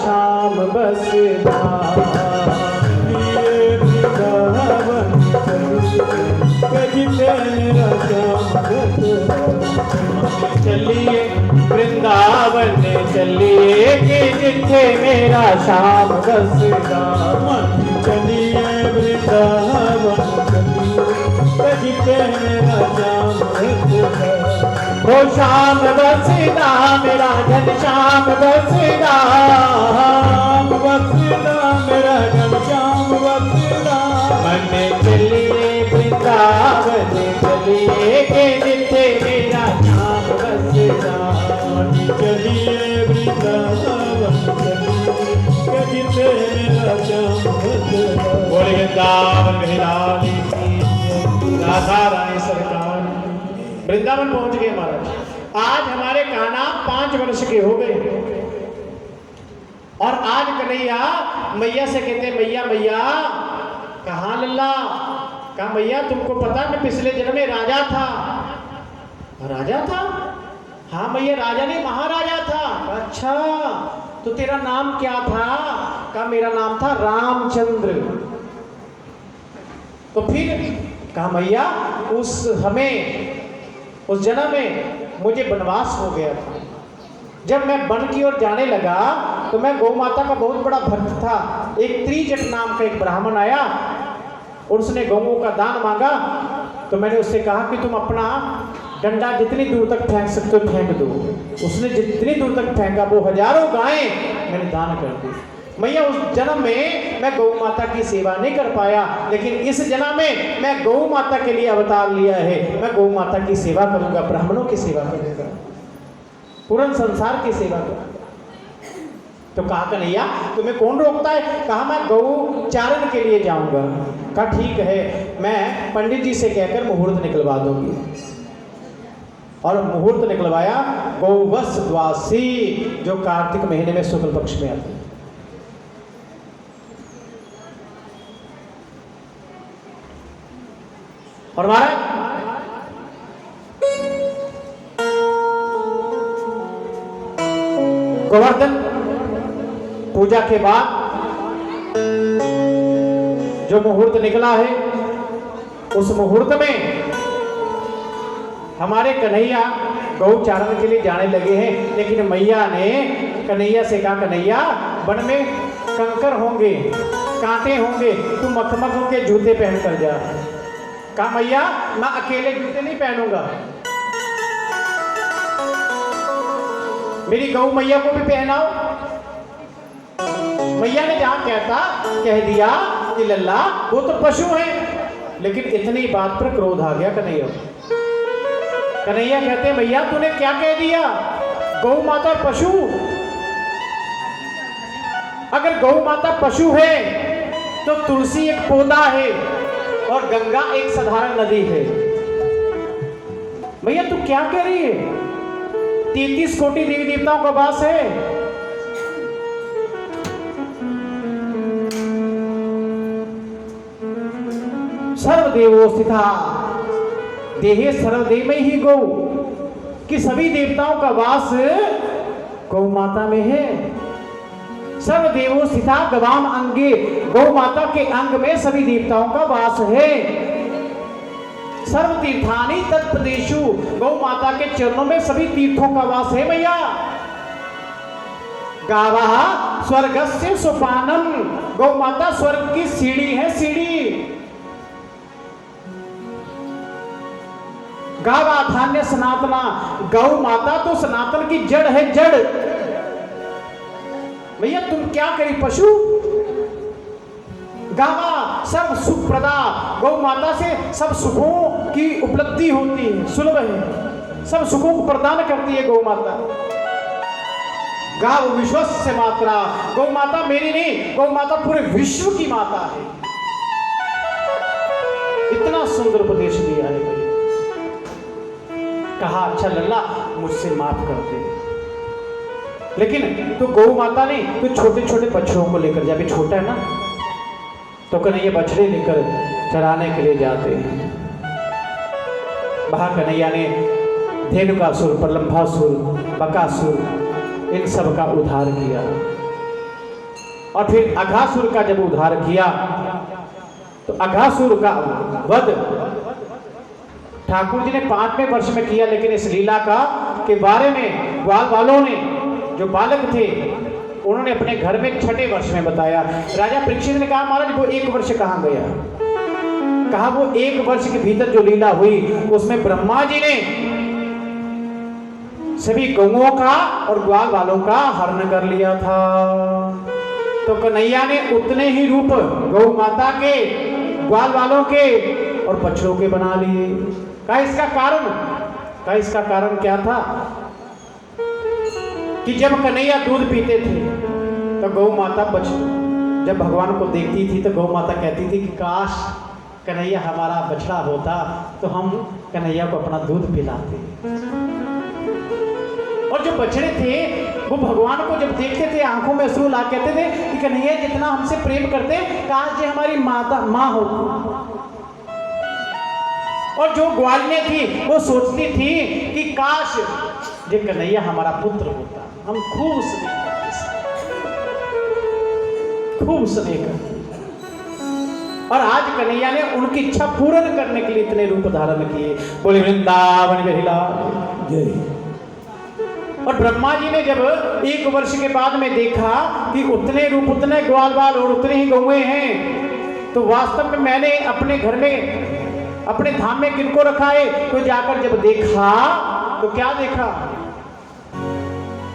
श्याम बसदा। चलिए वृंदावन चलिए कि जिथे मेरा श्याम बसदा। चलिए वृंदावन चलिए जिथे मेरा श्याम बसदा। वो श्याम बसदा मेरा घन श्याम बसदा। बसदा मेरा घन श्याम बसदा। मन चलिए वृंदावन चलिए के जिथे मेरा श्याम बसदा। चलिए वृंदावन चलिए के जिथे मेरा श्याम बसदा। बोले वृंदावन बिहारी राधा रानी सरकार। वृंदावन पहुंच गए महाराज। आज हमारे कान्हा 5 वर्ष के हो गए और आज कन्हैया मैया से कहते मैया मैया कहाँ लल्ला। कहा मैया तुमको पता मैं पिछले जन्म में राजा था। राजा था? हाँ मैया राजा नहीं महाराजा था। अच्छा तो तेरा नाम क्या था? कहा मेरा नाम था रामचंद्र। तो फिर कहा मैया उस जन्म में मुझे वनवास हो गया था। जब मैं वन की ओर जाने लगा तो मैं गौ माता का बहुत बड़ा भक्त था। एक त्रिजट नाम का एक ब्राह्मण आया और उसने गौओं का दान मांगा। तो मैंने उससे कहा कि तुम अपना डंडा जितनी दूर तक फेंक सकते हो फेंक दो। उसने जितनी दूर तक फेंका वो हजारों गायें मैंने दान कर दी। मैया उस जन्म में मैं गौ माता की सेवा नहीं कर पाया, लेकिन इस जन्म में मैं गौ माता के लिए अवतार लिया है। मैं गौ माता की सेवा करूंगा, ब्राह्मणों की सेवा करूंगा, पूर्ण संसार की सेवा करूंगा। तो कहा कन्हैया तुम्हें कौन रोकता है? कहा मैं गौ चारण के लिए जाऊंगा। कहा ठीक है मैं पंडित जी से कहकर मुहूर्त निकलवा दूंगी। और मुहूर्त निकलवाया गौवस द्वासी जो कार्तिक महीने में शुक्ल पक्ष में आते हैं। और महाराज गोवर्धन पूजा के बाद जो मुहूर्त निकला है उस मुहूर्त में हमारे कन्हैया गौ चारण के लिए जाने लगे हैं। लेकिन मैया ने कन्हैया से कहा कन्हैया वन में कंकर होंगे, कांटे होंगे, तू मखमलों के जूते पहन कर जा। कहा मैया मैं अकेले जूते नहीं पहनूंगा, मेरी गौ मैया को भी पहनाओ। मैया ने जहां कह दिया कि लल्ला वो तो पशु है, लेकिन इतनी बात पर क्रोध आ गया कन्हैया। कन्हैया कहते मैया तूने क्या कह दिया? गौ माता पशु? अगर गौ माता पशु है तो तुलसी एक पौधा है और गंगा एक साधारण नदी है। भैया तू क्या कह रही है? 33 कोटि देवी देवताओं का वास है। सर्वदेवो स्थिता देहे सर्वदेव में ही गौ, कि सभी देवताओं का वास गौ माता में है। सर्वदेवो स्थिता गवाम अंगे, गौ माता के अंग में सभी देवताओं का वास है। सर्व तीर्थानि तत्प्रदेशु, गौ माता के चरणों में सभी तीर्थों का वास है। भैया गावा स्वर्गस्य सोपानम, गौ माता स्वर्ग की सीढ़ी है, सीढ़ी। गावा धान्य सनातना, गौ माता तो सनातन की जड़ है, जड़। भैया तुम क्या करी पशु? गावा सब सुख प्रदा, गौ माता से सब सुखों की उपलब्धि होती है, सुलभ है, सब सुखों को प्रदान करती है गौ माता। गाव विश्वस्य मात्रा, गौ माता मेरी नहीं, गौ माता पूरे विश्व की माता है। इतना सुंदर उपदेश दिया है भाई। कहा अच्छा लल्ला मुझसे माफ कर दे, लेकिन तू गौ माता नहीं, तू छोटे छोटे बछड़ों को लेकर जा, अभी छोटा है ना, तो कन्हैया बछड़े लेकर चराने के लिए जाते हैं। वहां कन्हैया ने धेनुकासुर, प्रलंबासुर, बकासुर, इन सब का उद्धार किया। और फिर अघासुर का जब उद्धार किया तो अघासुर का वध ठाकुर जी ने 5वें वर्ष में किया, लेकिन इस लीला का के बारे में ग्वाल वालों ने, जो बालक थे, उन्होंने अपने घर में 6ठे वर्ष में बताया। राजा परीक्षित ने कहा महाराज वो 1 वर्ष कहाँ गया? कहा वो 1 वर्ष के भीतर जो लीला हुई उसमें ब्रह्मा जी ने सभी गौओं का और ग्वाल वालों का हरण कर लिया था। तो कन्हैया ने उतने ही रूप गौ माता के, ग्वाल वालों के और बछड़ों के बना लिए। का इसका कारण क्या था कि जब कन्हैया दूध पीते थे तो गौ माता जब भगवान को देखती थी तो गौ माता कहती थी कि काश कन्हैया हमारा बछड़ा होता तो हम कन्हैया को अपना दूध पिलाते। और जो बछड़े थे वो भगवान को जब देखते थे आंखों में अश्रु ला, कहते थे कि कन्हैया जितना हमसे प्रेम करते काश ये हमारी माँ होती। और जो ग्वालिनी थी वो सोचती थी कि काश ये कन्हैया हमारा पुत्र होता, हम खूब स्नेह करते। और आज कन्हैया ने उनकी इच्छा पूर्ण करने के लिए इतने रूप धारण किए। बोले वृंदावन बिहारी लाल जय। और ब्रह्मा जी ने जब 1 वर्ष के बाद में देखा कि उतने रूप, उतने ग्वाल बाल और उतने ही गौएं हैं, तो वास्तव में मैंने अपने घर में, अपने धाम में किनको रखा है? तो जाकर जब देखा तो क्या देखा?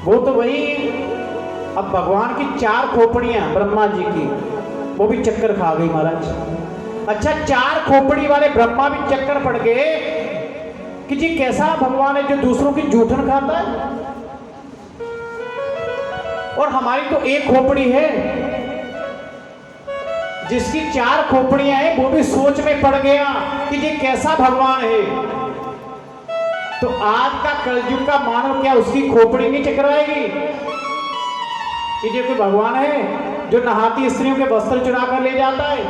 वो तो वही अब भगवान की 4 खोपड़ियां ब्रह्मा जी की, वो भी चक्कर खा गई महाराज। अच्छा 4 खोपड़ी वाले ब्रह्मा भी चक्कर पड़ गए कि जी कैसा भगवान है जो दूसरों की जूठन खाता है। और हमारी तो 1 खोपड़ी है, जिसकी 4 खोपड़ियां हैं वो भी सोच में पड़ गया कि ये कैसा भगवान है। तो आज का कलयुग का मानव क्या उसकी खोपड़ी नहीं चकराएगी कि ये कोई भगवान है जो नहाती स्त्रियों के वस्त्र चुरा कर ले जाता है?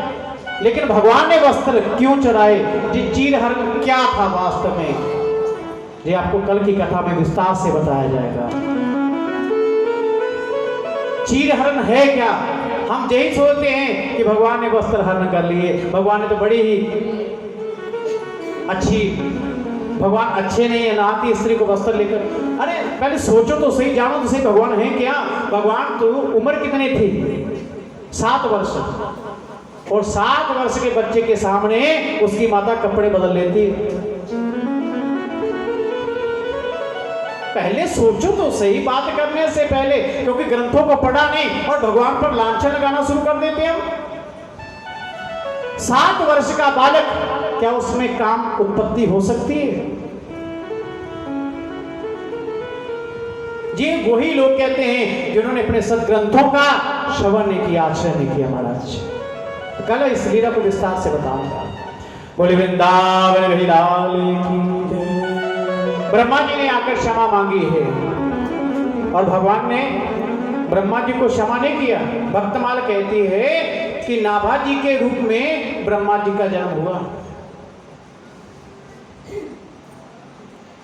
लेकिन भगवान ने वस्त्र क्यों चुराए? ये चीरहरण क्या था वास्तव में, ये आपको कल की कथा में विस्तार से बताया जाएगा। चीरहरण है क्या? हम यही सोचते हैं कि भगवान ने वस्त्र हरण कर लिए, भगवान ने तो बड़ी ही अच्छी, भगवान अच्छे नहीं है, नहाती स्त्री को वस्त्र लेकर। अरे पहले सोचो तो सही, जानो तो सही भगवान है क्या? भगवान तो उम्र कितनी थी? 7 वर्ष। और 7 वर्ष के बच्चे के सामने उसकी माता कपड़े बदल लेती है। पहले सोचो तो सही बात करने से पहले, क्योंकि ग्रंथों को पढ़ा नहीं और भगवान पर लांछन लगाना शुरू कर देते हम। 7 वर्ष का बालक, क्या उसमें काम उत्पत्ति हो सकती है? ये वही लोग कहते हैं जिन्होंने अपने सदग्रंथों का श्रवण नहीं किया, आश्रय नहीं किया महाराज। तो कल इस लीला को विस्तार से बताऊंगा। बोले वृंदावन बिहारी लाल की। ब्रह्मा जी ने आकर क्षमा मांगी है और भगवान ने ब्रह्मा जी को क्षमा नहीं किया। भक्तमाल कहती है कि नाभा जी के रूप में ब्रह्मा जी का जन्म हुआ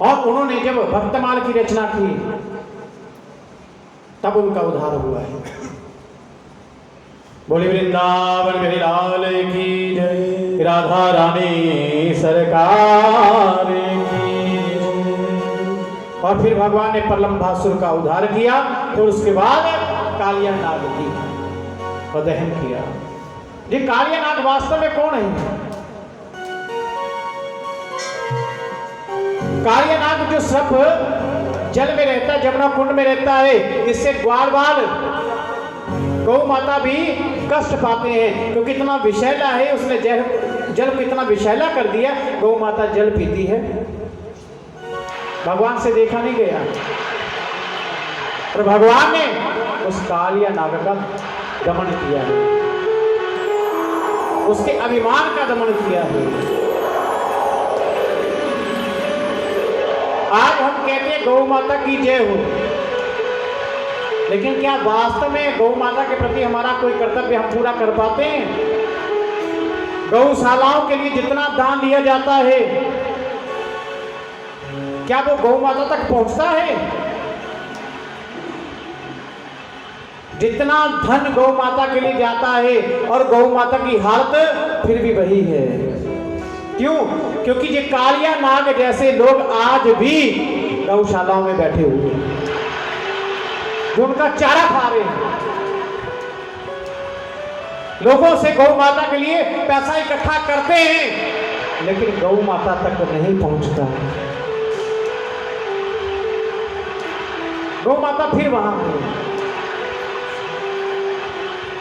और उन्होंने जब भक्तमाल की रचना की तब उनका उद्धार हुआ है। बोले वृंदावन बिहारी लाल की जय, राधा रानी सरकार की। और फिर भगवान ने प्रलंबासुर का उद्धार किया, फिर उसके बाद कालिया नाग की और दहन किया। ये कालिया नाग वास्तव में कौन है? कालिया नाग जो सर्प जल में रहता है, जमुना कुंड में रहता है, इससे ग्वाल बाल गौ माता भी कष्ट पाते हैं क्योंकि इतना विषैला है, उसने जल को इतना विषैला कर दिया, गौ माता जल पीती है। भगवान से देखा नहीं गया और भगवान ने उस कालिया नाग का दमन किया है, उसके अभिमान का दमन किया है। आज हम कहते हैं गौ माता की जय हो, लेकिन क्या वास्तव में गौ माता के प्रति हमारा कोई कर्तव्य हम पूरा कर पाते हैं? गौशालाओं के लिए जितना दान दिया जाता है, क्या वो गौ माता तक पहुंचता है? जितना धन गौ माता के लिए जाता है और गौ माता की हालत फिर भी वही है। क्यों? क्योंकि ये कालिया नाग जैसे लोग आज भी गौशालाओं में बैठे हुए हैं, जो उनका चारा खा रहे हैं। लोगों से गौ माता के लिए पैसा इकट्ठा करते हैं, लेकिन गौ माता तक नहीं पहुंचता। गौ माता फिर वहां है।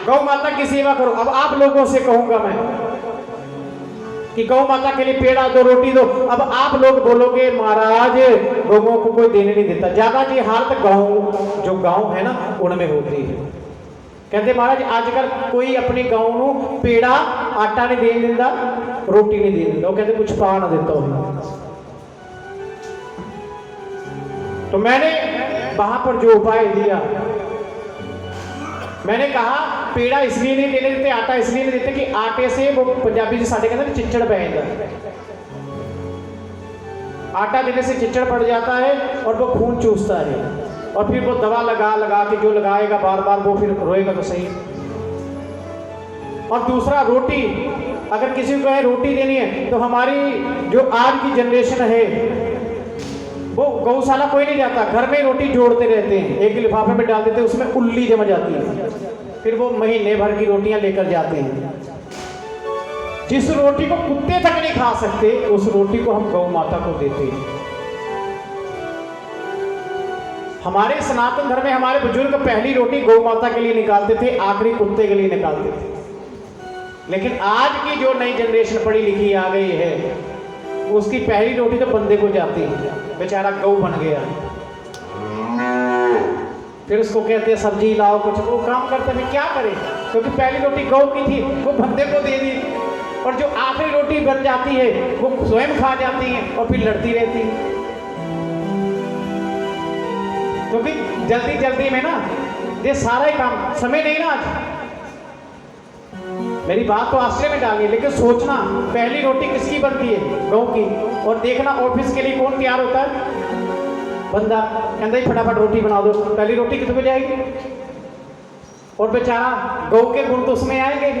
गौ माता की सेवा करो। अब आप लोगों से कहूंगा मैं कि गौ माता के लिए पेड़ा दो, रोटी दो। अब आप लोग बोलोगे महाराज गौओं को कोई देने नहीं देता। ज्यादा जी हालत गांव जो गांव है ना उनमें होती है। कहते महाराज आजकल कोई अपनी गांव नू पेड़ा आटा नहीं देन दिंदा, रोटी नहीं देन दिंदा। वो कहते कुछ पा ना देता हूं। तो मैंने वहां पर जो उपाय दिया, मैंने कहा पेड़ा इसलिए नहीं देने देते, आटा इसलिए नहीं देते कि आटे से वो पंजाबी जी साढ़े कहते चिच्चड़ पै जाता। आटा देने से चिच्चड़ पड़ जाता है और वो खून चूसता है, और फिर वो दवा लगा लगा के जो लगाएगा बार बार वो फिर रोएगा तो सही। और दूसरा रोटी, अगर किसी को रोटी देनी है तो हमारी जो आज की जनरेशन है वो गौशाला कोई नहीं जाता, घर में रोटी जोड़ते रहते हैं, एक लिफाफे में डाल देते हैं, उसमें उल्ली जम जाती है, फिर वो महीने भर की रोटियां लेकर जाते हैं। जिस रोटी को कुत्ते तक नहीं खा सकते उस रोटी को हम गौ माता को देते हैं। हमारे सनातन धर्म में हमारे बुजुर्ग पहली रोटी गौ माता के लिए निकालते थे, आखिरी कुत्ते के लिए निकालते थे। लेकिन आज की जो नई जनरेशन पढ़ी लिखी आ गई है, उसकी पहली रोटी तो बंदे को जाती है, बेचारा गौ बन गया। फिर उसको कहते हैं सब्जी लाओ, कुछ वो काम करते हैं, क्या करें? क्योंकि पहली रोटी गौ की थी, वो बंदे को दे दी, और जो आखिरी रोटी बन जाती है वो स्वयं खा जाती है और फिर लड़ती रहती है। क्योंकि जल्दी जल्दी में ना ये सारा ही काम, समय नहीं ना आज। मेरी बात तो आश्चर्य में डालिए, लेकिन सोचना पहली रोटी किसकी बनती है? गौ की। और देखना ऑफिस के लिए कौन तैयार होता है? बंदा कहता है फटाफट रोटी बना दो, पहली रोटी कितने जाएगी? और बेचारा गौ के गुण तो उसमें आएंगे।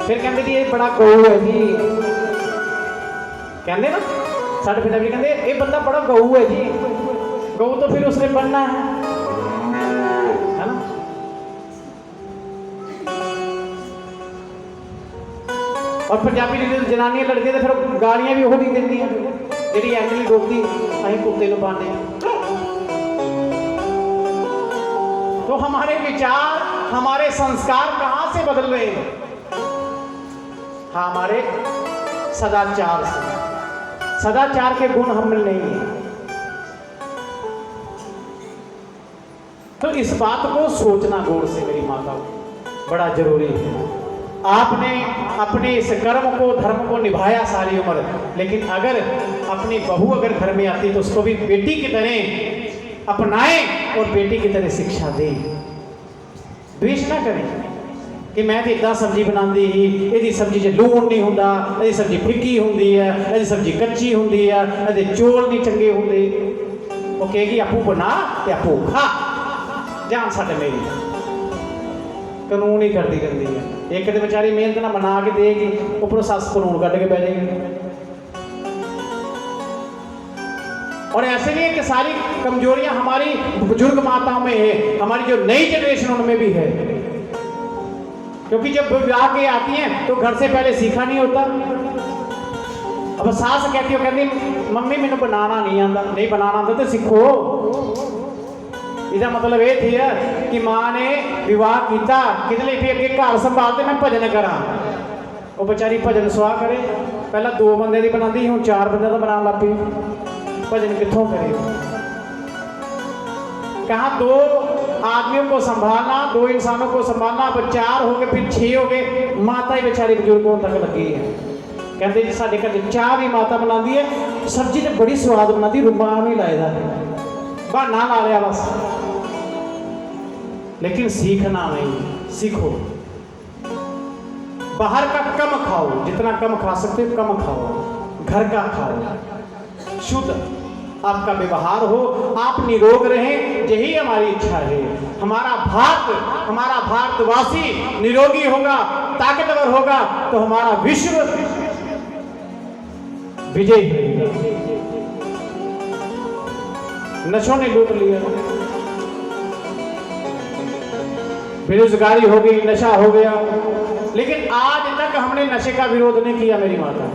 फिर कहते जी ये बड़ा गौ है जी, कहते ना साढ़े पंजाबी कहते ये बंदा बड़ा गौ है जी। गौ तो फिर उसने बनना है ना। और पंजाबी जनानियां लड़के तो फिर गालियां भी हो नहीं देती हैं, जी एंगली रोटी अं कुत्ते को पाने। तो हमारे विचार, हमारे संस्कार कहां से बदल रहे हैं? हमारे सदाचार से। सदाचार के गुण हम में नहीं है। तो इस बात को सोचना गौर से मेरी माता बड़ा जरूरी है। आपने अपने इस कर्म को, धर्म को निभाया सारी उम्र, लेकिन अगर अपनी बहू अगर घर में आती तो उसको भी बेटी की तरह अपनाएं और बेटी की तरह शिक्षा दें। द्वेष ना करें कि मैं तो इदा सब्जी बनाती ही, यदि सब्जी च लूण नहीं होंदा, यदि सब्जी फिक्की होंदी है, यदि सब्जी कच्ची होंदी है, यदि चौल नहीं चंगे होंदे। वो कहेगी आपू बना ते आपू खा, जान साडे मेरी कानून ही करती रहती है। एक तो बेचारी मेहनत ना बना के देगी, ऊपर सस कानून कट के बह जाएगी। और ऐसे नहीं है कि सारी कमजोरियां हमारी बुजुर्ग माताओं में है, हमारी जो नई जनरेशन उनमें भी है। क्योंकि जब विवाह के आती हैं तो घर से पहले सीखा नहीं होता। अब सास कहती हो, कहती मम्मी मैंने बनाना नहीं आता। नहीं बनाना आता तो सीखो। इसका मतलब ये थी कि माँ ने विवाह किया कितने भी अगे घर संभालते मैं भजन करा। वो बेचारी भजन सुहा करे, पहला 2 बंदे की बनाती हूँ 4 बंदे का बना लग पी। भजन कितों करे? कहा 2 आदमियों को संभालना, 2 इंसानों को संभालना, अब 4 हो गए, फिर 6 हो गए। माता ही बेचारी बुजुर्गों तक लगी है। कहते जी साढ़े घर चाह भी माता बनाती है, सब्जी तो बड़ी स्वाद बनाती, रुमाल नहीं लाएगा, बहाना ला लिया बस। लेकिन सीखना नहीं, सीखो। बाहर का कम खाओ, जितना कम खा सकते हो कम खाओ, घर का खाओ, शुद्ध आपका व्यवहार हो, आप निरोग रहें, यही हमारी इच्छा है। हमारा भारतवासी निरोगी होगा, ताकतवर होगा तो हमारा विश्व विजयी होगा। नशों ने लूट लिया, बेरोजगारी हो गई, नशा हो गया, लेकिन आज तक हमने नशे का विरोध नहीं किया। मेरी माता,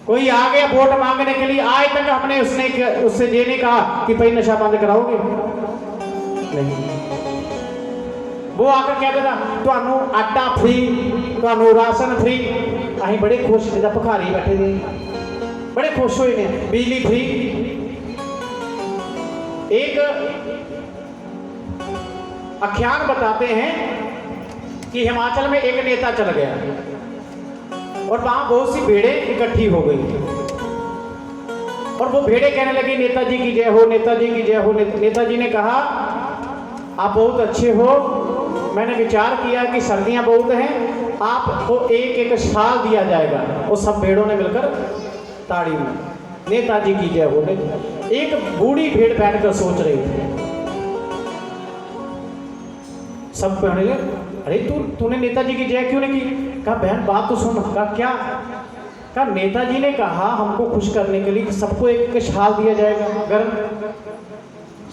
कोई आ गया वोट मांगने के लिए, आज तक हमने उससे ये नहीं कहा कि भाई नशा बंद कराओगे, नहीं। वो आकर कहते था तुहानू आटा फ्री, तुहानू राशन फ्री। अं बड़े खुश थे, भिखारी बैठे थे, बड़े खुश हुए हैं, बिजली फ्री। एक आख्यान बताते हैं कि हिमाचल में एक नेता चल गया और वहां बहुत सी भेड़ें इकट्ठी हो गई और वो भेड़ें कहने लगी नेताजी की जय हो, नेताजी की जय हो। नेताजी ने कहा आप बहुत अच्छे हो, मैंने विचार किया कि सर्दियां बहुत हैं, आपको एक एक शाल दिया जाएगा। और सब भेड़ों ने मिलकर ताड़ी में नेताजी की जय हो। एक बूढ़ी भेड़ बैठकर सोच रही थी, सब कहने लगे अरे तूने नेताजी की जय क्यों नहीं की? कहा बहन बात तो सुन। कहा क्या? कहा नेताजी ने कहा हमको खुश करने के लिए कि सबको एक एक शाल दिया जाएगा गर्म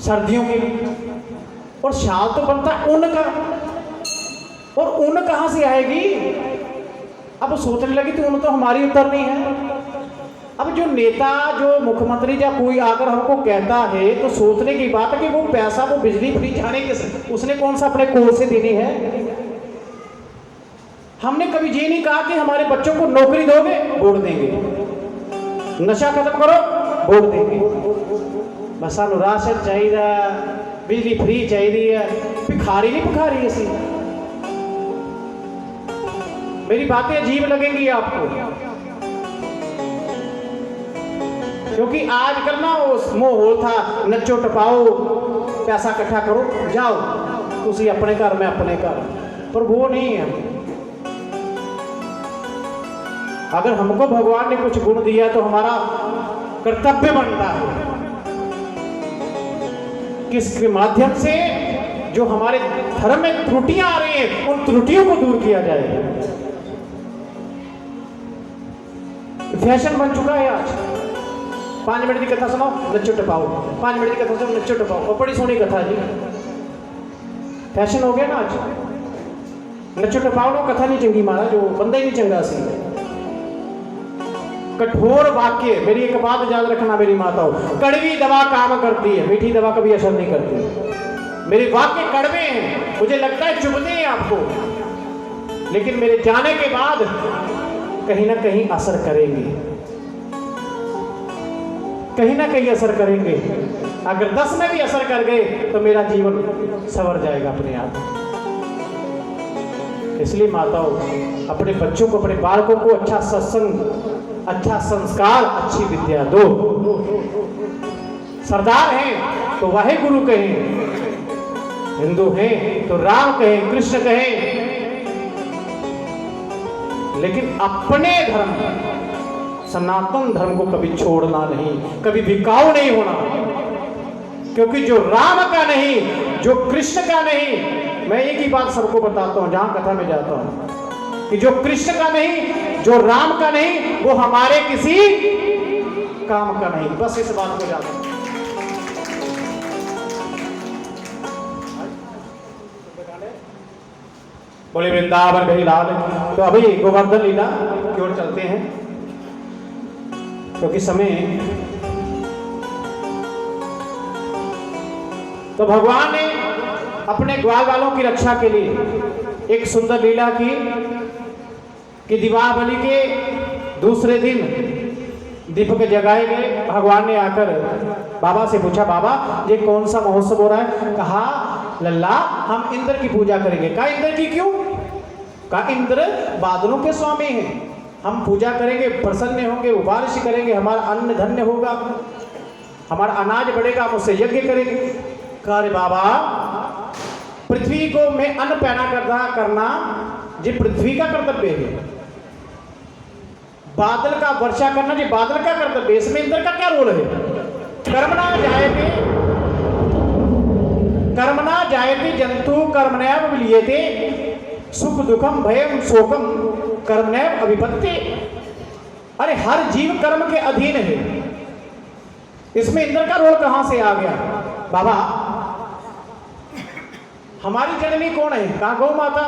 सर्दियों के लिए, और शाल तो बनता है ऊन का, और ऊन कहां से आएगी? अब वो सोचने लगी तो ऊन तो हमारी उतरनी है। अब जो नेता, जो मुख्यमंत्री या कोई आकर हमको कहता है तो सोचने की बात है कि वो पैसा, वो बिजली फ्री जाने के उसने कौन सा अपने कोल से देनी है। हमने कभी ये नहीं कहा कि हमारे बच्चों को नौकरी दोगे, वोट देंगे, नशा खत्म करो, वोट देंगे, बस सानू राशन चाहिए, बिजली फ्री चाहिए, भिखारी नहीं भिखारी ऐसी। मेरी बातें अजीब लगेंगी आपको, क्योंकि आजकल ना वो माहौल था नचो टपाओ, पैसा इकट्ठा करो, जाओ तुसी अपने घर में अपने घर, पर वो नहीं है। अगर हमको भगवान ने कुछ गुण दिया तो हमारा कर्तव्य बनता है कि इसके माध्यम से जो हमारे धर्म में त्रुटियां आ रही हैं उन त्रुटियों को दूर किया जाए। फैशन बन चुका है आज, 5 मिनट की कथा सुनाओ नचो टपाओ, 5 मिनट की कथा सुनो नचो टपाओ, और बड़ी सोहनी कथा जी, फैशन हो गया ना आज। नचो टपाओ नो कथा नहीं चंगी महाराज, जो बंदा ही नहीं चंगा सी। कठोर वाक्य, मेरी एक बात याद रखना मेरी माताओं, कड़वी दवा काम करती है, मीठी दवा कभी असर नहीं करती। मेरे वाक्य कड़वे हैं, मुझे लगता है चुभते हैं आपको, लेकिन मेरे जाने के बाद कहीं ना कहीं असर करेंगे, कहीं ना कहीं असर करेंगे। अगर 10 में भी असर कर गए तो मेरा जीवन संवर जाएगा अपने आप। इसलिए माताओं, अपने बच्चों को, अपने बालकों को अच्छा सत्संग, अच्छा संस्कार, अच्छी विद्या दो। सरदार हैं तो वाहे गुरु कहें, हिंदू हैं तो राम कहें, कृष्ण कहें, लेकिन अपने धर्म, सनातन धर्म को कभी छोड़ना नहीं, कभी बिकाऊ नहीं होना। क्योंकि जो राम का नहीं, जो कृष्ण का नहीं, मैं एक ही बात सबको बताता हूं जहां कथा में जाता हूं, कि जो कृष्ण का नहीं, जो राम का नहीं, वो हमारे किसी काम का नहीं। बस इस बात को जाता हूं। बोले वृंदावन बिहारी लाल। तो अभी गोवर्धन लीला की ओर चलते हैं, क्योंकि समय। तो भगवान ने अपने ग्वाल वालों की रक्षा के लिए एक सुंदर लीला की कि दीपावली के दूसरे दिन दीपक जगाए गए। भगवान ने आकर बाबा से पूछा, बाबा ये कौन सा महोत्सव हो रहा है? कहा लल्ला हम इंद्र की पूजा करेंगे। कहा इंद्र की क्यों? कहा इंद्र बादलों के स्वामी हैं, हम पूजा करेंगे, प्रसन्न होंगे, बारिश करेंगे, हमारा अन्न धन्य होगा, हमारा अनाज बढ़ेगा, हम उससे यज्ञ करेंगे। कहा अरे बाबा, पृथ्वी को मैं अन्न पैदा करना ये पृथ्वी का कर्तव्य है, बादल का वर्षा करना जी, बादल क्या करते, इसमें इंद्र का क्या रोल है? कर्मणा जायते जंतु कर्मणैव विलीयते, सुख दुखम भयम शोकम कर्मणैव अभिपत्ति। अरे हर जीव कर्म के अधीन है, इसमें इंद्र का रोल कहां से आ गया? बाबा हमारी जननी कौन है? कहा गौ माता।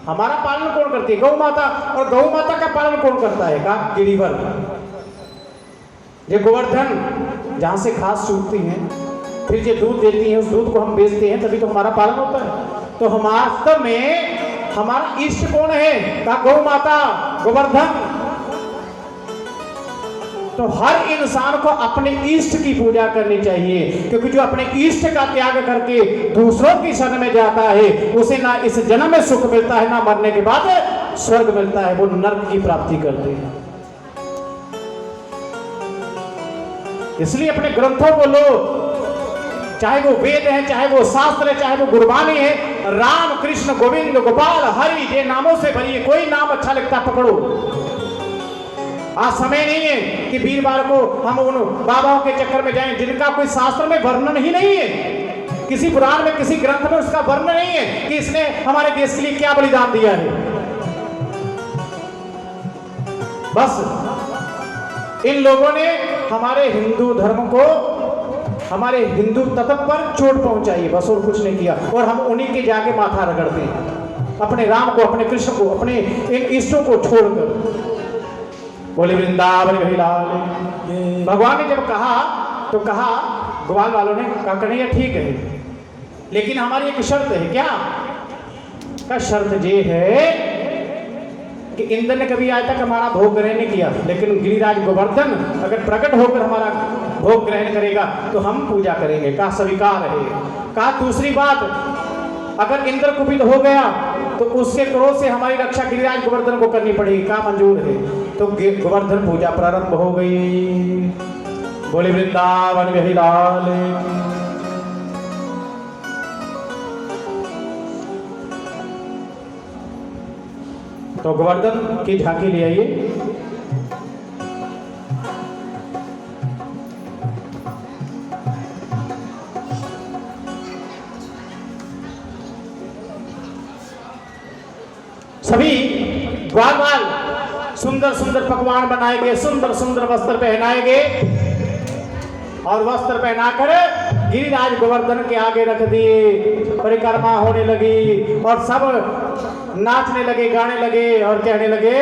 हमारा पालन कौन करती है? गौ माता। और गौ माता का पालन कौन करता है? कहा गिरिवर। ये गोवर्धन जहां से घास चूटती हैं, फिर जो दूध देती है, उस दूध को हम बेचते हैं, तभी तो हमारा पालन होता है। तो हम वास्तव में हमारा इष्ट कौन है? कहा गौ माता, गोवर्धन। तो हर इंसान को अपने इष्ट की पूजा करनी चाहिए, क्योंकि जो अपने इष्ट का त्याग करके दूसरों की शरण में जाता है, उसे ना इस जन्म में सुख मिलता है, ना मरने के बाद स्वर्ग मिलता है, वो नरक की प्राप्ति करते हैं। इसलिए अपने ग्रंथों को लो, चाहे वो वेद है, चाहे वो शास्त्र है, चाहे वो गुरबानी है, राम कृष्ण गोविंद गोपाल हरि, ये नामों से भरिए। कोई नाम अच्छा लगता पकड़ो। आज समय नहीं है कि वीरवार को हम उन बाबाओं के चक्कर में जाएं जिनका कोई शास्त्र में वर्णन ही नहीं है, किसी पुराण में, किसी ग्रंथ में उसका वर्णन नहीं है कि इसने हमारे देश के लिए क्या बलिदान दिया है। बस इन लोगों ने हमारे हिंदू धर्म को, हमारे हिंदू तत्व पर चोट पहुंचाई है, बस और कुछ नहीं किया। और हम उन्हीं के जाके माथा रगड़ते हैं, अपने राम को, अपने कृष्ण को, अपने इन इष्टों को छोड़कर। बोले वृंदावन बिहारी लाल। भगवान ने जब कहा तो कहा, ग्वाल वालों ने कहा कन्हैया ठीक है, लेकिन हमारी एक शर्त है। क्या का शर्त ये है कि इंद्र ने कभी आज तक हमारा भोग ग्रहण नहीं किया, लेकिन गिरिराज गोवर्धन अगर प्रकट होकर हमारा भोग ग्रहण करेगा तो हम पूजा करेंगे। का स्वीकार है। कहा दूसरी बात, अगर इंद्र कुपित हो गया तो उसके क्रोध से हमारी रक्षा गिरिराज गोवर्धन को करनी पड़ेगी। का मंजूर है। तो गोवर्धन पूजा प्रारंभ हो गई। बोले वृंदावन बिहारी लाल। तो गोवर्धन की झांकी ले आइए। सभी ग्वाल वाल सुंदर सुंदर पकवान बनाए गए, सुंदर सुंदर वस्त्र पहनाए गए, और वस्त्र पहनाकर गिरिराज गोवर्धन के आगे रख दिए। परिक्रमा होने लगी और सब नाचने लगे, गाने लगे और कहने लगे,